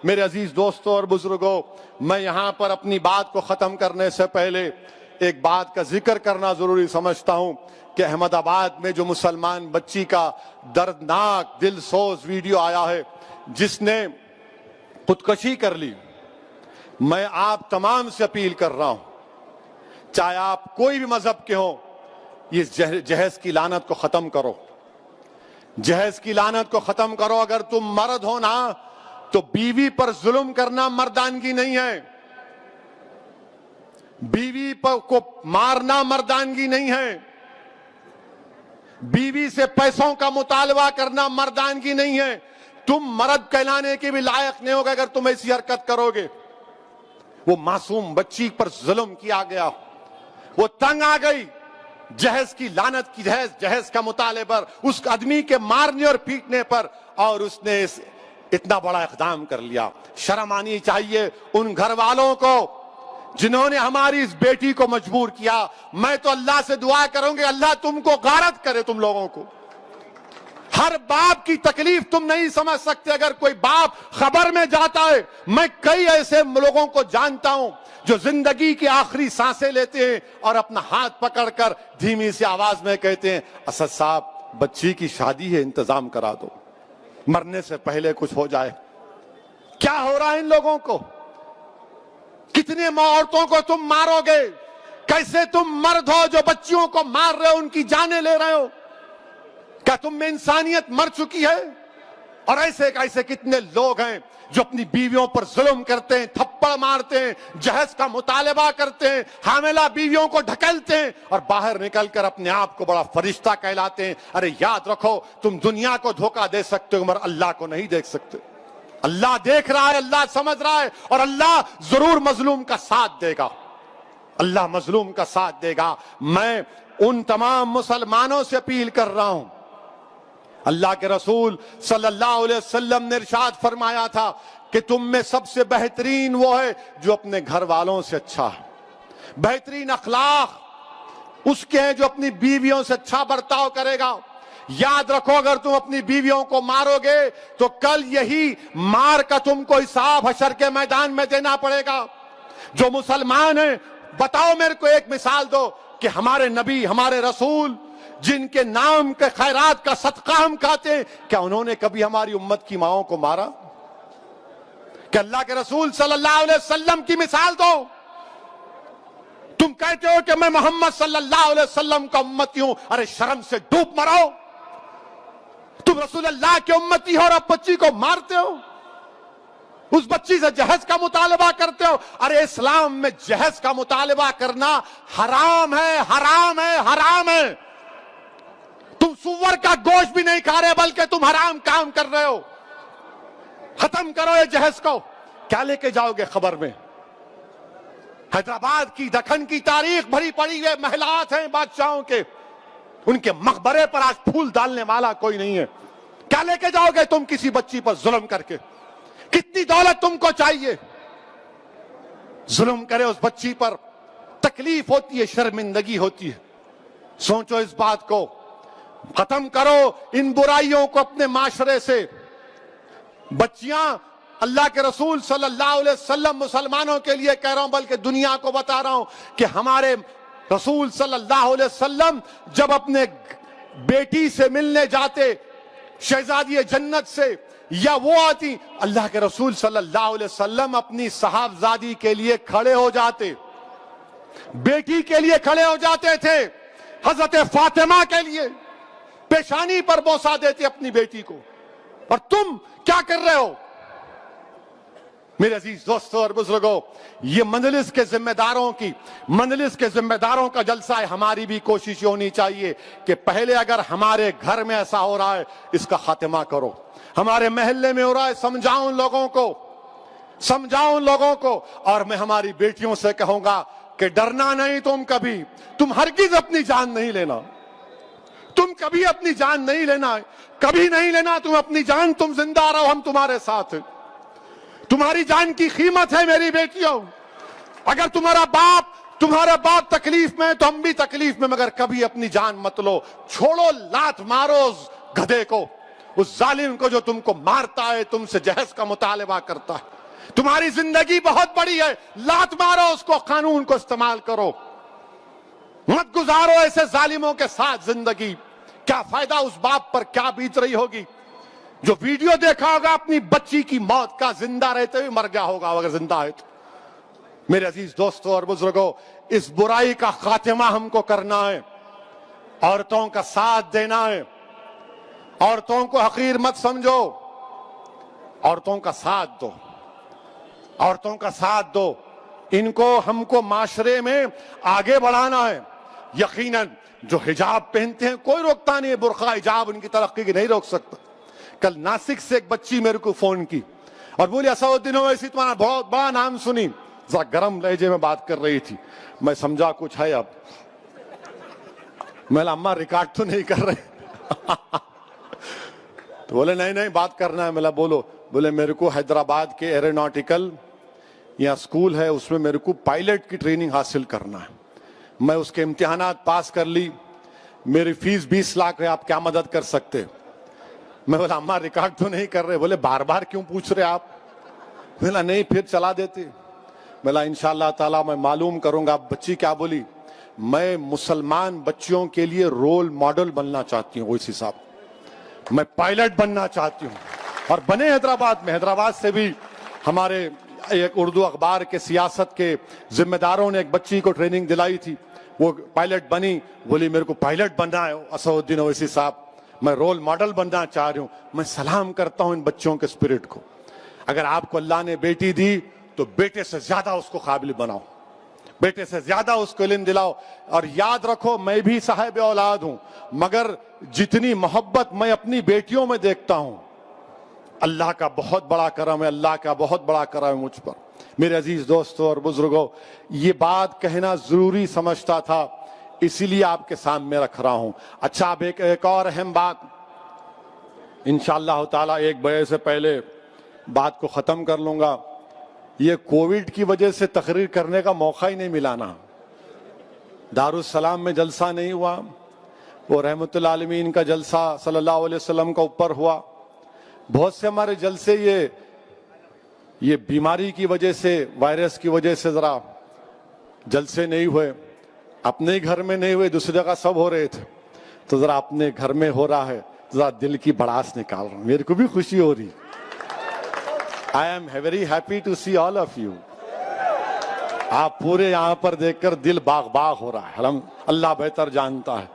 میرے عزیز دوستوں اور بزرگوں، میں یہاں پر اپنی بات کو ختم کرنے سے پہلے ایک بات کا ذکر کرنا ضروری سمجھتا ہوں کہ احمد آباد میں جو مسلمان بچی کا دردناک دل سوز ویڈیو آیا ہے جس نے خودکشی کر لی، میں آپ تمام سے اپیل کر رہا ہوں، چاہے آپ کوئی بھی مذہب کے ہوں، یہ جہیز کی لعنت کو ختم کرو، جہیز کی لعنت کو ختم کرو۔ اگر تم مرد ہو نا تو بیوی پر ظلم کرنا مردانگی نہیں ہے، بیوی کو مارنا مردانگی نہیں ہے، بیوی سے پیسوں کا مطالبہ کرنا مردانگی نہیں ہے۔ تم مرد کہلانے کے بھی لائق نہیں ہوگا اگر تم ایسی حرکت کرو گے۔ وہ معصوم بچی پر ظلم کیا گیا، وہ تنگ آ گئی جہیز کی لعنت کی جہیز کا مطالبے پر، اس آدمی کے مارنے اور پیٹنے پر، اور اس نے اتنا بڑا اقدام کر لیا۔ شرم آنی چاہیے ان گھر والوں کو جنہوں نے ہماری اس بیٹی کو مجبور کیا۔ میں تو اللہ سے دعا کروں گی اللہ تم کو غارت کرے، تم لوگوں کو۔ ہر باپ کی تکلیف تم نہیں سمجھ سکتے۔ اگر کوئی باپ خبر میں جاتا ہے، میں کئی ایسے لوگوں کو جانتا ہوں جو زندگی کی آخری سانسیں لیتے ہیں اور اپنا ہاتھ پکڑ کر دھیمی سی آواز میں کہتے ہیں اسد صاحب بچی کی شادی ہے، انتظام کرا دو، مرنے سے پہلے کچھ ہو جائے۔ کیا ہو رہا ہے ان لوگوں کو؟ کتنے عورتوں کو تم مارو گے؟ کیسے تم مرد ہو جو بچیوں کو مار رہے ہو، ان کی جانیں لے رہے ہو؟ کیا تم میں انسانیت مر چکی ہے؟ اور ایسے کتنے لوگ ہیں جو اپنی بیویوں پر ظلم کرتے ہیں، تھپڑ مارتے ہیں، جہیز کا مطالبہ کرتے ہیں، حاملہ بیویوں کو ڈھکیلتے ہیں اور باہر نکل کر اپنے آپ کو بڑا فرشتہ کہلاتے ہیں۔ ارے یاد رکھو، تم دنیا کو دھوکہ دے سکتے ہو مگر اللہ کو نہیں دیکھ سکتے۔ اللہ دیکھ رہا ہے، اللہ سمجھ رہا ہے، اور اللہ ضرور مظلوم کا ساتھ دے گا، اللہ مظلوم کا ساتھ دے گا۔ میں ان تمام مسلمانوں سے اپیل کر رہا ہوں، اللہ کے رسول صلی اللہ علیہ وسلم نے ارشاد فرمایا تھا کہ تم میں سب سے بہترین وہ ہے جو اپنے گھر والوں سے اچھا ہے، بہترین اخلاق اس کے ہیں جو اپنی بیویوں سے اچھا برتاؤ کرے گا۔ یاد رکھو، اگر تم اپنی بیویوں کو مارو گے تو کل یہی مار کا تم کو حساب حشر کے میدان میں دینا پڑے گا۔ جو مسلمان ہیں بتاؤ، میرے کو ایک مثال دو کہ ہمارے نبی، ہمارے رسول جن کے نام کے خیرات کا صدقہ ہم کھاتے ہیں، کیا انہوں نے کبھی ہماری امت کی ماؤں کو مارا؟ کہ اللہ کے رسول صلی اللہ علیہ وسلم کی مثال دو۔ تم کہتے ہو کہ میں محمد صلی اللہ علیہ وسلم کا امتی ہوں، ارے شرم سے ڈوب مرو۔ تم رسول اللہ کے امتی ہو اور اب بچی کو مارتے ہو، اس بچی سے جہیز کا مطالبہ کرتے ہو۔ ارے اسلام میں جہیز کا مطالبہ کرنا حرام ہے، حرام ہے، حرام ہے۔ تم سور کا گوشت بھی نہیں کھا رہے بلکہ تم حرام کام کر رہے ہو۔ ختم کرو یہ جہیز کو۔ کیا لے کے جاؤ گے خبر میں؟ حیدرآباد کی، دکن کی تاریخ بھری پڑی ہوئے محلات ہیں بادشاہوں کے، ان کے مقبرے پر آج پھول ڈالنے والا کوئی نہیں ہے۔ کیا لے کے جاؤ گے تم کسی بچی پر ظلم کر کے؟ کتنی دولت تم کو چاہیے؟ ظلم کرے اس بچی پر، تکلیف ہوتی ہے، شرمندگی ہوتی ہے۔ سوچو اس بات کو، ختم کرو ان برائیوں کو اپنے معاشرے سے۔ بچیاں، اللہ کے رسول صلی اللہ علیہ وسلم مسلمانوں کے لیے کہہ رہا ہوں بلکہ دنیا کو بتا رہا ہوں کہ ہمارے رسول صلی اللہ علیہ وسلم جب اپنے بیٹی سے ملنے جاتے، شہزادی جنت سے، یا وہ آتی، اللہ کے رسول صلی اللہ علیہ وسلم اپنی صاحبزادی کے لیے کھڑے ہو جاتے، بیٹی کے لیے کھڑے ہو جاتے تھے، حضرت فاطمہ کے لیے پیشانی پر بوسہ دیتے اپنی بیٹی کو۔ اور تم کیا کر رہے ہو؟ میرے عزیز دوستوں اور بزرگوں، یہ مجلس کے ذمہ داروں کا جلسہ ہے۔ ہماری بھی کوشش یہ ہونی چاہیے کہ پہلے اگر ہمارے گھر میں ایسا ہو رہا ہے اس کا خاتمہ کرو، ہمارے محلے میں ہو رہا ہے سمجھاؤ ان لوگوں کو، اور میں ہماری بیٹیوں سے کہوں گا کہ ڈرنا نہیں، تم ہرگز اپنی جان نہیں لینا، تم کبھی اپنی جان نہیں لینا، کبھی نہیں لینا تم اپنی جان، تم زندہ رہو، ہم تمہارے ساتھ ہیں۔ تمہاری جان کی قیمت ہے میری بیٹیوں۔ اگر تمہارا باپ تکلیف میں ہے تو ہم بھی تکلیف میں، مگر کبھی اپنی جان مت لو۔ چھوڑو، لات مارو اس گدھے کو، اس ظالم کو جو تم کو مارتا ہے، تم سے جہیز کا مطالبہ کرتا ہے۔ تمہاری زندگی بہت بڑی ہے، لات مارو اس کو، قانون کو استعمال کرو، مت گزارو ایسے ظالموں کے ساتھ زندگی۔ کیا فائدہ اس باپ پر کیا بیت رہی ہوگی جو ویڈیو دیکھا ہوگا اپنی بچی کی موت کا، زندہ رہتے ہوئے مر گیا ہوگا اگر زندہ ہے تو۔ میرے عزیز دوستوں اور بزرگوں، اس برائی کا خاتمہ ہم کو کرنا ہے، عورتوں کا ساتھ دینا ہے، عورتوں کو حقیر مت سمجھو، عورتوں کا ساتھ دو، عورتوں کا ساتھ دو، ان کو ہم کو معاشرے میں آگے بڑھانا ہے۔ یقیناً جو حجاب پہنتے ہیں کوئی روکتا نہیں ہے، برقع حجاب ان کی ترقی کی نہیں روک سکتا۔ کل ناسک سے ایک بچی میرے کو فون کی اور بولی اسدالدین اویسی تمہارا بہت بڑا نام سنی، ذرا گرم لہجے میں بات کر رہی تھی، میں سمجھا کچھ ہے اب، میں اماں ریکارڈ تو نہیں کر رہے تو بولے نہیں بات کرنا ہے، میں بولو، بولے میرے کو حیدرآباد کے ایروناٹیکل یا اسکول ہے اس میں میرے کو پائلٹ کی ٹریننگ حاصل کرنا ہے، میں اس کے امتحانات پاس کر لی، میری فیس 20 لاکھ ہے، آپ کیا مدد کر سکتے؟ میں بولا اماں ریکارڈ تو نہیں کر رہے، بولے بار بار کیوں پوچھ رہے آپ؟ بولا نہیں پھر چلا دیتے، بولا انشاءاللہ تعالیٰ میں معلوم کروں گا۔ بچی کیا بولی؟ میں مسلمان بچیوں کے لیے رول ماڈل بننا چاہتی ہوں، اویسی صاحب میں پائلٹ بننا چاہتی ہوں، اور بنے حیدرآباد میں۔ حیدرآباد سے بھی ہمارے ایک اردو اخبار کے سیاست کے ذمہ داروں نے ایک بچی کو ٹریننگ دلائی تھی، وہ پائلٹ بنی، بولی میرے کو پائلٹ بننا ہے اسدالدین اویسی صاحب، میں رول ماڈل بننا چاہ رہی ہوں۔ میں سلام کرتا ہوں ان بچوں کے اسپرٹ کو۔ اگر آپ کو اللہ نے بیٹی دی تو بیٹے سے زیادہ اس کو قابل بناؤ، بیٹے سے زیادہ اس کو علم دلاؤ، اور یاد رکھو میں بھی صاحب اولاد ہوں، مگر جتنی محبت میں اپنی بیٹیوں میں دیکھتا ہوں، اللہ کا بہت بڑا کرم ہے، اللہ کا بہت بڑا کرم ہے مجھ پر۔ میرے عزیز دوستوں اور بزرگوں، یہ بات کہنا ضروری سمجھتا تھا، اسی لیے آپ کے سامنے رکھ رہا ہوں۔ اچھا اب ایک اور اہم بات، انشاءاللہ تعالیٰ 1 بجے سے پہلے بات کو ختم کر لوں گا۔ یہ کووڈ کی وجہ سے تقریر کرنے کا موقع ہی نہیں ملانا، دارالسلام میں جلسہ نہیں ہوا، وہ رحمت اللہ عالمین کا جلسہ صلی اللہ علیہ وسلم کا اوپر ہوا، بہت سے ہمارے جلسے یہ بیماری کی وجہ سے، وائرس کی وجہ سے ذرا جلسے نہیں ہوئے، اپنے گھر میں نہیں ہوئے، دوسری جگہ سب ہو رہے تھے، تو ذرا اپنے گھر میں ہو رہا ہے، ذرا دل کی بڑاس نکال رہا ہوں، میرے کو بھی خوشی ہو رہی۔ I am very happy to see all of you۔ آپ پورے یہاں پر دیکھ کر دل باغ باغ ہو رہا ہے، اللہ بہتر جانتا ہے۔